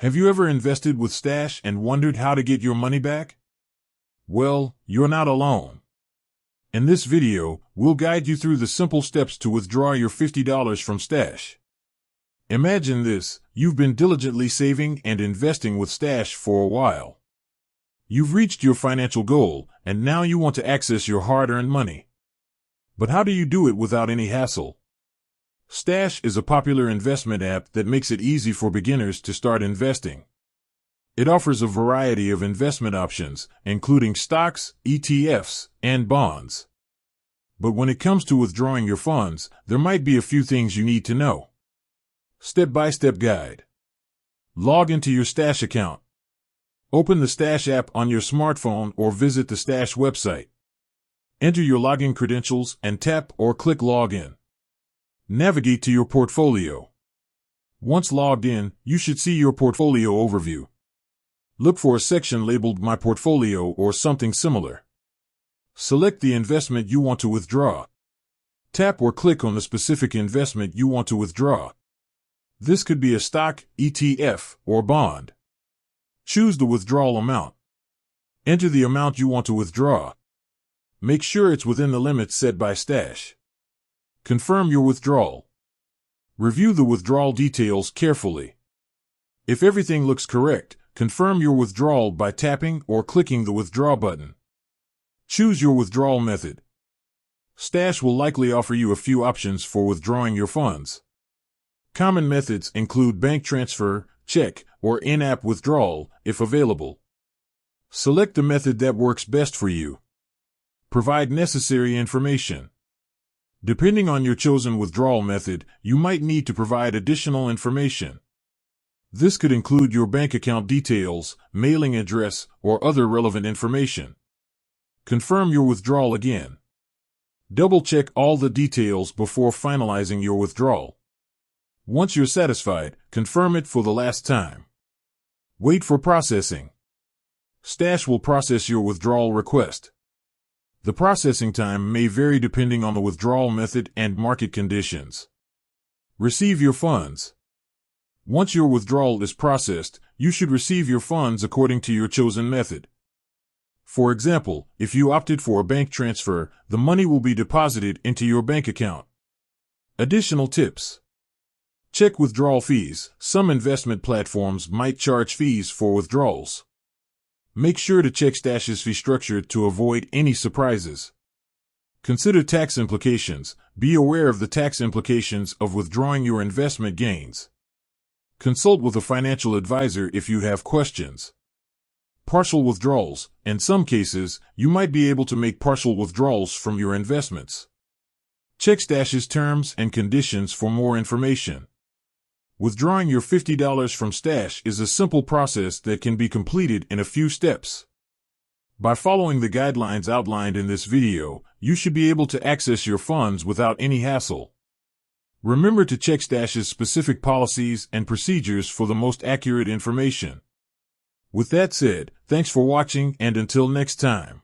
Have you ever invested with Stash and wondered how to get your money back? Well, you're not alone. In this video, we'll guide you through the simple steps to withdraw your $50 from Stash. Imagine this: you've been diligently saving and investing with Stash for a while. You've reached your financial goal, and now you want to access your hard-earned money. But how do you do it without any hassle? Stash is a popular investment app that makes it easy for beginners to start investing. It offers a variety of investment options, including stocks, ETFs, and bonds. But when it comes to withdrawing your funds, there might be a few things you need to know. Step-by-step guide. Log into your Stash account. Open the Stash app on your smartphone or visit the Stash website. Enter your login credentials and tap or click Login. Navigate to your portfolio. Once logged in, you should see your portfolio overview. Look for a section labeled My Portfolio or something similar. Select the investment you want to withdraw. Tap or click on the specific investment you want to withdraw. This could be a stock, ETF, or bond. Choose the withdrawal amount. Enter the amount you want to withdraw. Make sure it's within the limits set by Stash. Confirm your withdrawal. Review the withdrawal details carefully. If everything looks correct, confirm your withdrawal by tapping or clicking the Withdraw button. Choose your withdrawal method. Stash will likely offer you a few options for withdrawing your funds. Common methods include bank transfer, check, or in-app withdrawal, if available. Select the method that works best for you. Provide necessary information. Depending on your chosen withdrawal method, you might need to provide additional information. This could include your bank account details, mailing address, or other relevant information. Confirm your withdrawal again. Double-check all the details before finalizing your withdrawal. Once you're satisfied, confirm it for the last time. Wait for processing. Stash will process your withdrawal request. The processing time may vary depending on the withdrawal method and market conditions. Receive your funds. Once your withdrawal is processed, you should receive your funds according to your chosen method. For example, if you opted for a bank transfer, the money will be deposited into your bank account. Additional tips. Check withdrawal fees. Some investment platforms might charge fees for withdrawals. Make sure to check Stash's fee structure to avoid any surprises. Consider tax implications. Be aware of the tax implications of withdrawing your investment gains. Consult with a financial advisor if you have questions. Partial withdrawals. In some cases, you might be able to make partial withdrawals from your investments. Check Stash's terms and conditions for more information. Withdrawing your $50 from Stash is a simple process that can be completed in a few steps. By following the guidelines outlined in this video, you should be able to access your funds without any hassle. Remember to check Stash's specific policies and procedures for the most accurate information. With that said, thanks for watching, and until next time.